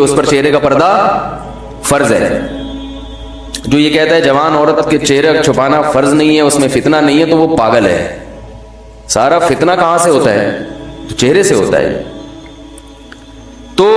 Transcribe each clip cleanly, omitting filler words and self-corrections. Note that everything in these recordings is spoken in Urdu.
اس پر چہرے کا پردہ فرض ہے. جو یہ کہتا ہے جوان عورت کے چہرے چھپانا فرض نہیں ہے، اس میں فتنہ نہیں ہے، تو وہ پاگل ہے. سارا فتنہ کہاں سے ہوتا ہے؟ چہرے سے ہوتا ہے. تو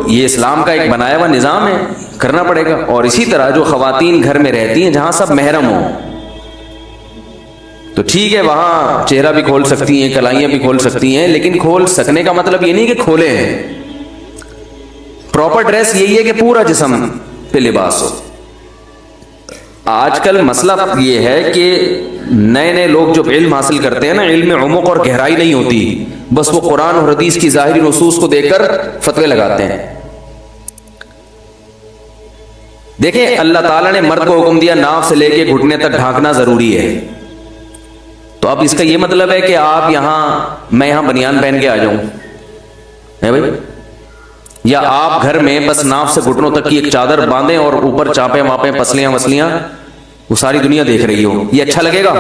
یہ اسلام کا ایک بنایا ہوا نظام ہے، کرنا پڑے گا. اور اسی طرح جو خواتین گھر میں رہتی ہیں جہاں سب محرم ہوں تو ٹھیک ہے، وہاں چہرہ بھی کھول سکتی ہیں، کلائیاں بھی کھول سکتی ہیں، لیکن کھول سکنے کا مطلب یہ نہیں کہ کھولے ہیں. پراپر ڈریس یہی ہے کہ پورا جسم پہ لباس ہو. آج کل مسئلہ یہ ہے کہ نئے نئے لوگ جو علم حاصل کرتے ہیں نا، علم میں عمق اور گہرائی نہیں ہوتی، بس وہ قرآن اور حدیث کی ظاہری نصوص کو دیکھ کر فتوے لگاتے ہیں. دیکھیں اللہ تعالیٰ نے مرد کو حکم دیا ناف سے لے کے گھٹنے تک ڈھانکنا ضروری ہے. تو اب اس کا یہ مطلب ہے کہ آپ میں یہاں بنیان پہن کے آ جاؤں ہے بھائی، یا آپ گھر میں بس ناف سے گھٹنوں تک کی ایک چادر باندھیں اور اوپر چاپیں واپیں پسلیاں وسلیاں وہ ساری دنیا دیکھ رہی ہو، یہ اچھا لگے گا؟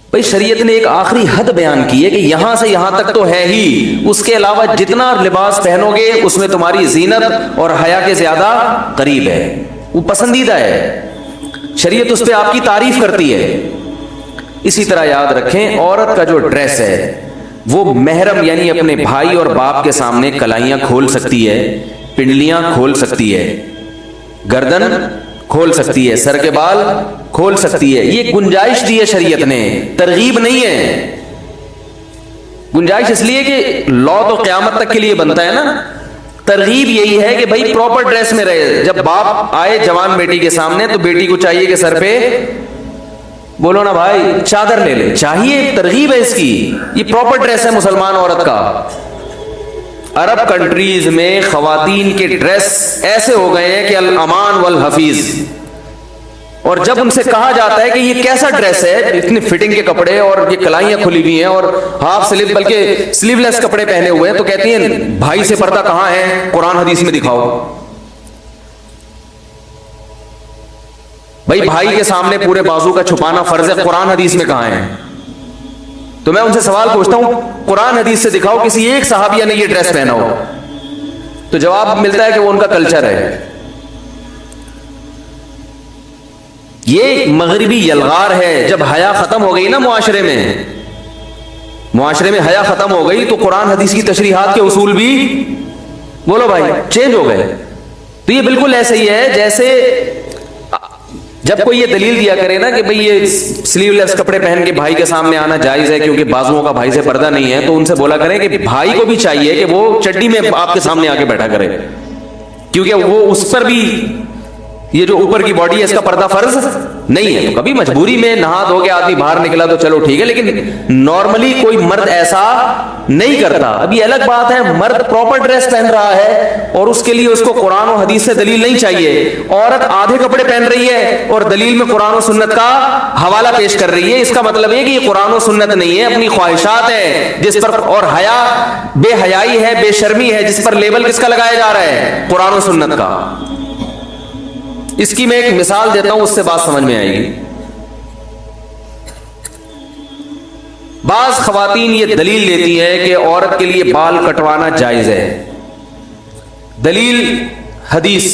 بھائی شریعت نے ایک آخری حد بیان کی ہے کہ یہاں سے یہاں تک تو ہے ہی، اس کے علاوہ جتنا لباس پہنو گے اس میں تمہاری زینت اور حیا کے زیادہ قریب ہے، وہ پسندیدہ ہے. شریعت اس پہ آپ کی تعریف کرتی ہے. اسی طرح یاد رکھیں عورت کا جو ڈریس ہے وہ محرم یعنی اپنے بھائی اور باپ کے سامنے کلائیاں کھول سکتی ہے، پنڈلیاں کھول سکتی ہے، گردن کھول سکتی ہے، سر کے بال کھول سکتی ہے. یہ گنجائش دی ہے شریعت نے، ترغیب نہیں ہے. گنجائش اس لیے کہ لا تو قیامت تک کے لیے بنتا ہے نا. ترغیب یہی ہے کہ بھائی پراپر ڈریس میں رہے. جب باپ آئے جوان بیٹی کے سامنے تو بیٹی کو چاہیے کہ سر پہ بولو نا بھائی چادر لے لے، چاہیے، ترغیب ہے اس کی. یہ پراپر ڈریس ہے مسلمان عورت کا. عرب کنٹریز میں خواتین کے ڈریس ایسے ہو گئے ہیں کہ الامان والحفیظ. اور جب ان سے کہا جاتا ہے کہ یہ کیسا ڈریس ہے، اتنی فٹنگ کے کپڑے اور یہ کلائیاں کھلی ہوئی ہیں اور ہاف سلیو بلکہ سلیو لیس کپڑے پہنے ہوئے ہیں، تو کہتی ہیں بھائی سے پردہ کہاں ہے، قرآن حدیث میں دکھاؤ. بھائی بھائی کے سامنے پورے بازو کا چھپانا فرض ہے، قرآن حدیث میں کہاں ہے؟ تو میں ان سے سوال پوچھتا ہوں قرآن حدیث سے دکھاؤ کسی ایک صحابیہ نے یہ ڈریس پہنا ہو. تو جواب ملتا ہے کہ وہ ان کا کلچر ہے. یہ مغربی یلغار ہے. جب حیا ختم ہو گئی نا معاشرے میں حیا ختم ہو گئی تو قرآن حدیث کی تشریحات کے اصول بھی بولو بھائی چینج ہو گئے. تو یہ بالکل ایسے ہی ہے جیسے جب کوئی یہ دلیل دیا کرے نا کہ بھئی یہ سلیو لیس کپڑے پہن کے بھائی کے سامنے آنا جائز ہے کیونکہ بازوؤں کا بھائی سے پردہ نہیں ہے، تو ان سے بولا کریں کہ بھائی کو بھی چاہیے کہ وہ چڈی میں آپ کے سامنے آ کے بیٹھا کرے، کیونکہ وہ اس پر بھی یہ جو اوپر کی باڈی ہے اس کا پردہ فرض نہیں ہے. تو کبھی مجبوری میں نہا دھو کے آدمی باہر نکلا تو چلو ٹھیک ہے، لیکن نارملی کوئی مرد ایسا نہیں کرتا. ابھی الگ بات ہے مرد پراپر ڈریس پہن رہا ہے اور اس کے لیے اس کو قرآن و حدیث سے دلیل نہیں چاہیے. عورت آدھے کپڑے پہن رہی ہے اور دلیل میں قرآن و سنت کا حوالہ پیش کر رہی ہے. اس کا مطلب ہے کہ یہ قرآن و سنت نہیں ہے، اپنی خواہشات ہیں جس پر، اور حیا بے حیائی ہے، بے شرمی ہے جس پر لیبل کس کا لگایا جا رہا ہے؟ قرآن و سنت کا. اس کی میں ایک مثال دیتا ہوں، اس سے بات سمجھ میں آئے گی. بعض خواتین یہ دلیل دیتی ہے کہ عورت کے لیے بال کٹوانا جائز ہے. دلیل حدیث،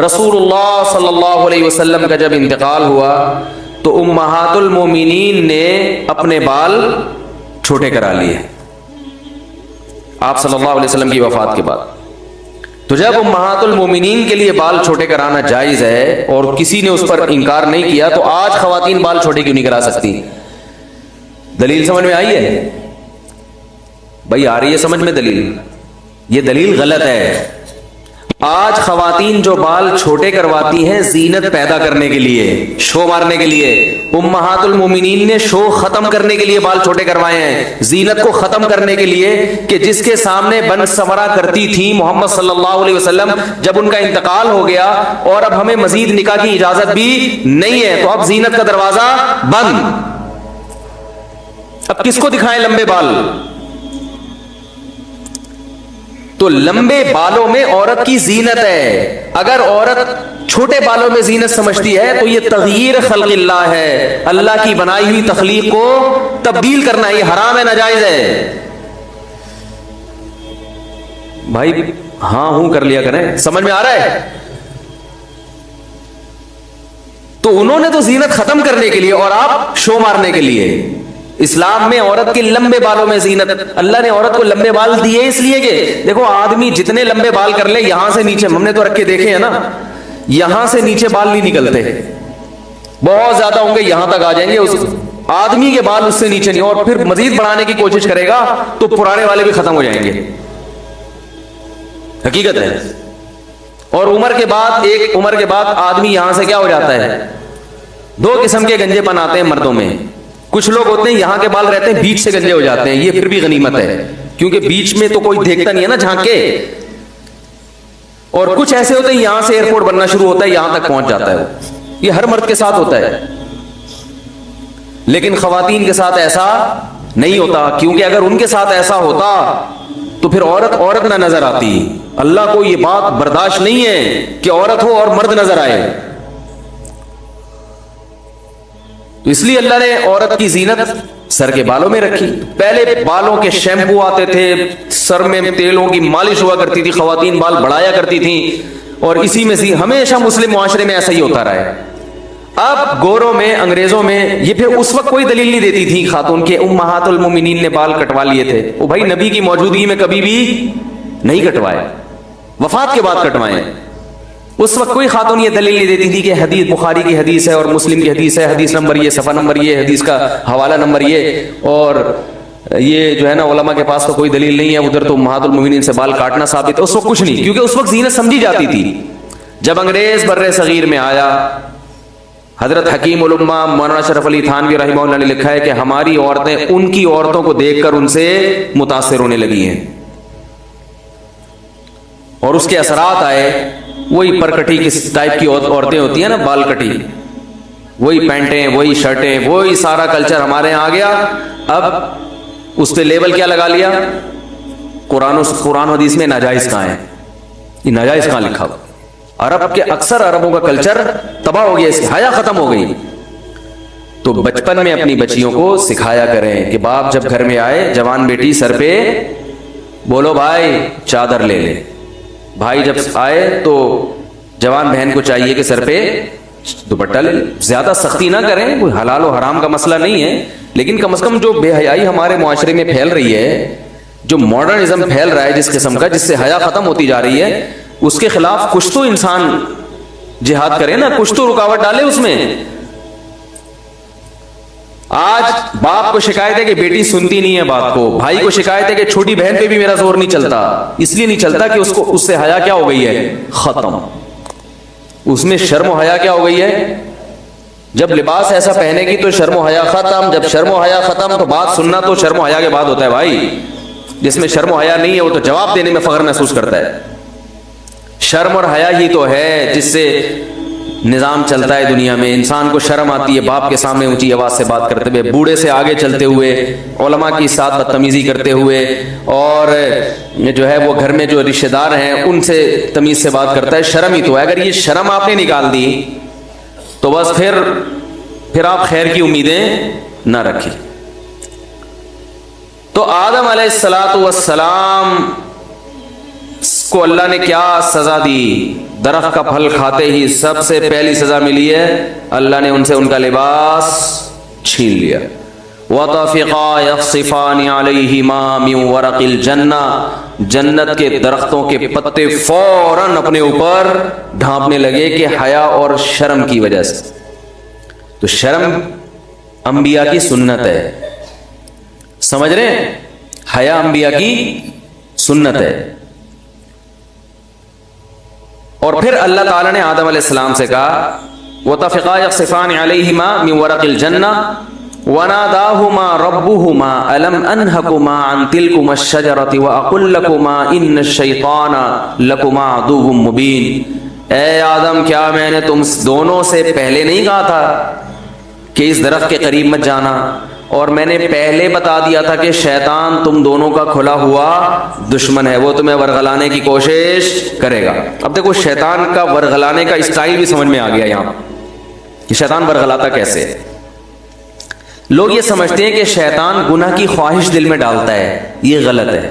رسول اللہ صلی اللہ علیہ وسلم کا جب انتقال ہوا تو امہات المومنین نے اپنے بال چھوٹے کرا لیے آپ صلی اللہ علیہ وسلم کی وفات کے بعد. تو جب امہات المومنین کے لیے بال چھوٹے کرانا جائز ہے اور کسی نے اس پر انکار نہیں کیا، تو آج خواتین بال چھوٹے کیوں نہیں کرا سکتی؟ دلیل سمجھ میں آئی ہے بھائی؟ آ رہی ہے سمجھ میں دلیل؟ یہ دلیل غلط ہے. آج خواتین جو بال چھوٹے کرواتی ہیں زینت پیدا کرنے کے لیے، شو مارنے کے لیے. امہات المومنین نے شو ختم کرنے کے لیے بال چھوٹے کروائے ہیں، زینت کو ختم کرنے کے لیے کہ جس کے سامنے بن سورا کرتی تھی محمد صلی اللہ علیہ وسلم، جب ان کا انتقال ہو گیا اور اب ہمیں مزید نکاح کی اجازت بھی نہیں ہے، تو اب زینت کا دروازہ بند. اب کس کو دکھائیں لمبے بال؟ تو لمبے بالوں میں عورت کی زینت ہے. اگر عورت چھوٹے بالوں میں زینت سمجھتی ہے تو یہ تغییر خلق اللہ ہے، اللہ کی بنائی ہوئی تخلیق کو تبدیل کرنا، یہ حرام ہے، ناجائز ہے. بھائی ہاں ہوں کر لیا کریں. سمجھ میں آ رہا ہے؟ تو انہوں نے تو زینت ختم کرنے کے لیے اور آپ شو مارنے کے لیے. اسلام میں عورت کے لمبے بالوں میں زینت. اللہ نے عورت کو لمبے بال دیے اس لیے کہ دیکھو آدمی جتنے لمبے بال کر لے یہاں سے نیچے, ہم نے تو رکھ کے دیکھے ہیں نا, یہاں سے نیچے بال نہیں نکلتے, بہت زیادہ ہوں گے یہاں تک آ جائیں گے, اس آدمی کے بال اس سے نیچے نہیں, اور پھر مزید بڑھانے کی کوشش کرے گا تو پرانے والے بھی ختم ہو جائیں گے. حقیقت ہے. اور عمر کے بعد, ایک عمر کے بعد آدمی یہاں سے کیا ہو جاتا ہے, دو قسم کے گنجے پن آتے ہیں مردوں میں. کچھ لوگ ہوتے ہیں یہاں کے بال رہتے ہیں بیچ سے گنجے ہو جاتے ہیں, یہ پھر بھی غنیمت ہے کیونکہ بیچ میں تو کوئی دیکھتا نہیں ہے نا جھانک کے. اور کچھ ایسے ہوتے ہیں یہاں سے ایئرپورٹ بننا شروع ہوتا ہے یہاں تک پہنچ جاتا ہے. یہ ہر مرد کے ساتھ ہوتا ہے, لیکن خواتین کے ساتھ ایسا نہیں ہوتا, کیونکہ اگر ان کے ساتھ ایسا ہوتا تو پھر عورت نہ نظر آتی. اللہ کو یہ بات برداشت نہیں ہے کہ عورت ہو اور مرد نظر آئے. تو اس لیے اللہ نے عورت کی زینت سر کے بالوں میں رکھی. پہلے بالوں کے شیمپو آتے تھے, سر میں تیلوں کی مالش ہوا کرتی تھی, خواتین بال بڑھایا کرتی تھیں, اور اسی میں سے ہمیشہ مسلم معاشرے میں ایسا ہی ہوتا رہا ہے. اب گوروں میں, انگریزوں میں یہ پھر اس وقت کوئی دلیل نہیں دیتی تھی خاتون کے امہات المومنین نے بال کٹوا لیے تھے. وہ بھائی نبی کی موجودگی میں کبھی بھی نہیں کٹوائے, وفات کے بعد کٹوائے. اس وقت کوئی خاتون یہ دلیل نہیں دیتی تھی کہ حدیث بخاری کی حدیث ہے اور مسلم کی حدیث ہے, حدیث نمبر یہ, صفحہ نمبر یہ, حدیث کا حوالہ نمبر یہ, اور یہ جو ہے نا علماء کے پاس تو کوئی دلیل نہیں ہے, ادھر تو امہات المومنین سے بال کاٹنا ثابت ہے. اس وقت کچھ نہیں, کیونکہ اس وقت زینت سمجھی جاتی تھی. جب انگریز بر صغیر میں آیا, حضرت حکیم الامہ مولانا اشرف علی تھانوی رحمہ اللہ نے لکھا ہے کہ ہماری عورتیں ان کی عورتوں کو دیکھ کر ان سے متاثر ہونے لگی ہیں, اور اس کے اثرات آئے. وہی پرکٹی کس ٹائپ کی عورتیں ہوتی ہیں نا, بال کٹی, وہی پینٹیں, وہی شرٹیں, وہی سارا کلچر ہمارے یہاں آ گیا. اب اس پہ لیبل کیا لگا لیا, قرآن و حدیث میں ناجائز کہاں ہے, یہ ناجائز کہاں لکھا ہوا. عرب کے اکثر عربوں کا کلچر تباہ ہو گیا, اس کی حیا ختم ہو گئی. تو بچپن میں اپنی بچیوں کو سکھایا کریں کہ باپ جب گھر میں آئے, جوان بیٹی سر پہ بولو بھائی چادر لے لے, بھائی جب آئے تو جوان بہن کو چاہیے کہ سر پہ دوپٹہ لے لے. زیادہ سختی نہ کریں, کوئی حلال و حرام کا مسئلہ نہیں ہے, لیکن کم از کم جو بے حیائی ہمارے معاشرے میں پھیل رہی ہے, جو ماڈرنزم پھیل رہا ہے جس قسم کا, جس سے حیا ختم ہوتی جا رہی ہے, اس کے خلاف کچھ تو انسان جہاد کرے نا, کچھ تو رکاوٹ ڈالے اس میں. آج باپ کو شکایت ہے کہ بیٹی سنتی نہیں ہے بات کو, بھائی کو شکایت ہے کہ چھوٹی بہن پہ بھی میرا زور نہیں چلتا. اس لیے نہیں چلتا کہ اس سے حیا کیا ہو گئی ہے, ختم. اس میں شرم و حیا کیا ہو گئی ہے. جب لباس ایسا پہنے گی تو شرم و حیا ختم, جب شرم و حیا ختم تو بات سننا تو شرم و حیا کے بعد ہوتا ہے بھائی. جس میں شرم و حیا نہیں ہے وہ تو جواب دینے میں فخر محسوس کرتا ہے. شرم اور حیا ہی تو ہے جس سے نظام چلتا ہے دنیا میں. انسان کو شرم آتی ہے باپ کے سامنے اونچی آواز سے بات کرتے ہوئے, بوڑھے سے آگے چلتے ہوئے, علماء کی ساتھ بدتمیزی کرتے ہوئے, اور جو ہے وہ گھر میں جو رشتہ دار ہیں ان سے تمیز سے بات کرتا ہے. شرم ہی تو ہے. اگر یہ شرم آپ نے نکال دی تو بس پھر آپ خیر کی امیدیں نہ رکھیں. تو آدم علیہ الصلوۃ والسلام کو اللہ نے کیا سزا دی, درخت کا پھل کھاتے ہی سب سے پہلی سزا ملی ہے, اللہ نے ان سے ان کا لباس چھین لیا. وَطَفِقَا يَخْصِفَانِ عَلَيْهِمَا مِنْ وَرَقِ الْجَنَّةِ, جنت کے درختوں کے پتے فوراً اپنے اوپر ڈھانپنے لگے کہ حیا اور شرم کی وجہ سے. تو شرم انبیاء کی سنت ہے, سمجھ رہے ہیں, حیا انبیاء کی سنت ہے. اور پھر اللہ تعالیٰ نے آدم علیہ السلام سے کہا وَطَفِقَا يَخْصِفَانِ عَلَيْهِمَا مِنْ وَرَقِ الْجَنَّةِ وَنَادَاهُمَا رَبُّهُمَا أَلَمْ أَنْهَكُمَا عَنْ تِلْكُمَا الشَّجَرَةِ وَأَقُلْ لَكُمَا إِنَّ الشَّيْطَانَ لَكُمَا عَدُوٌّ مُبِينٌ. اے آدم کیا میں نے تم دونوں سے پہلے نہیں کہا تھا کہ اس درخت کے قریب مت جانا, اور میں نے پہلے بتا دیا تھا کہ شیطان تم دونوں کا کھلا ہوا دشمن ہے, وہ تمہیں ورغلانے کی کوشش کرے گا. اب دیکھو شیطان کا ورغلانے کا اسٹائل بھی سمجھ میں آ گیا یہاں کہ شیطان ورغلاتا کیسے ہے. لوگ یہ سمجھتے ہیں کہ شیطان گناہ کی خواہش دل میں ڈالتا ہے, یہ غلط ہے.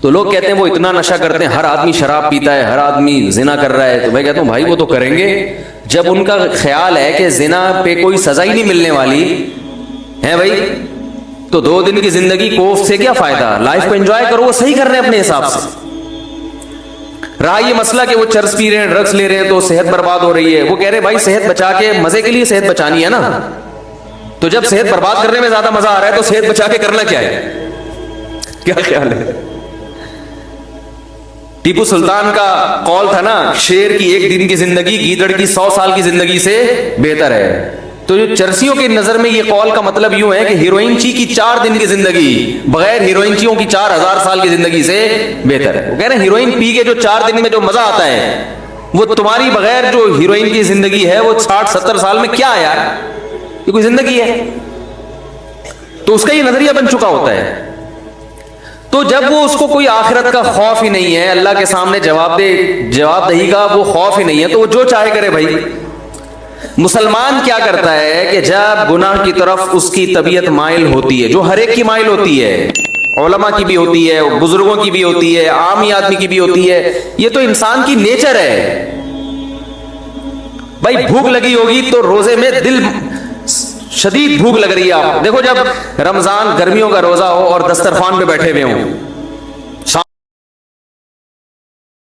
تو لوگ کہتے ہیں وہ اتنا نشہ کرتے ہیں, ہر آدمی شراب پیتا ہے, ہر آدمی زنا کر رہا ہے. تو میں کہتا ہوں بھائی وہ تو کریں گے, جب ان کا خیال ہے کہ زنا پہ کوئی سزا ہی نہیں ملنے والی ہے بھائی, تو 2 دن کی زندگی کوف سے کیا فائدہ, لائف کو انجوائے کرو, وہ صحیح کر رہے ہیں اپنے حساب سے. رہا یہ مسئلہ کہ وہ چرس پی رہے ہیں, ڈرگس لے رہے ہیں تو صحت برباد ہو رہی ہے, وہ کہہ رہے بھائی صحت بچا کے, مزے کے لیے صحت بچانی ہے نا, تو جب صحت برباد کرنے میں زیادہ مزہ آ رہا ہے تو صحت بچا کے کرنا کیا ہے, کیا خیال ہے؟ ٹیپو سلطان کا قول تھا نا, شیر کی 1 دن کی زندگی گیدڑ کی 100 سال کی زندگی سے بہتر ہے. تو جو چرسیوں کی نظر میں یہ قول کا مطلب یوں ہے کہ ہیروئنچی کی 4 دن کی زندگی بغیر ہیروئنچیوں کی 4000 سال کی زندگی سے بہتر ہے. وہ کہہ رہے ہیں ہیروئن پی کے جو 4 دن میں جو مزہ آتا ہے, وہ تمہاری بغیر جو ہیروئن کی زندگی ہے وہ 60-70 سال میں کیا ہے یار, یہ کوئی زندگی ہے؟ تو اس کا یہ نظریہ بن چکا ہوتا ہے. تو جب وہ اس کو کوئی آخرت کا خوف ہی نہیں ہے, اللہ کے سامنے جواب دہی کا وہ خوف ہی نہیں ہے, تو وہ جو چاہے کرے بھائی. مسلمان کیا کرتا ہے کہ جب گناہ کی طرف اس کی طبیعت مائل ہوتی ہے, جو ہر ایک کی مائل ہوتی ہے, علماء کی بھی ہوتی ہے, بزرگوں کی بھی ہوتی ہے, عامی آدمی کی بھی ہوتی ہے, یہ تو انسان کی نیچر ہے. بھائی بھوک لگی ہوگی تو روزے میں دل شدید بھوک لگ رہی ہے, آپ دیکھو جب رمضان گرمیوں کا روزہ ہو اور دسترخوان پہ بیٹھے ہوئے ہوں,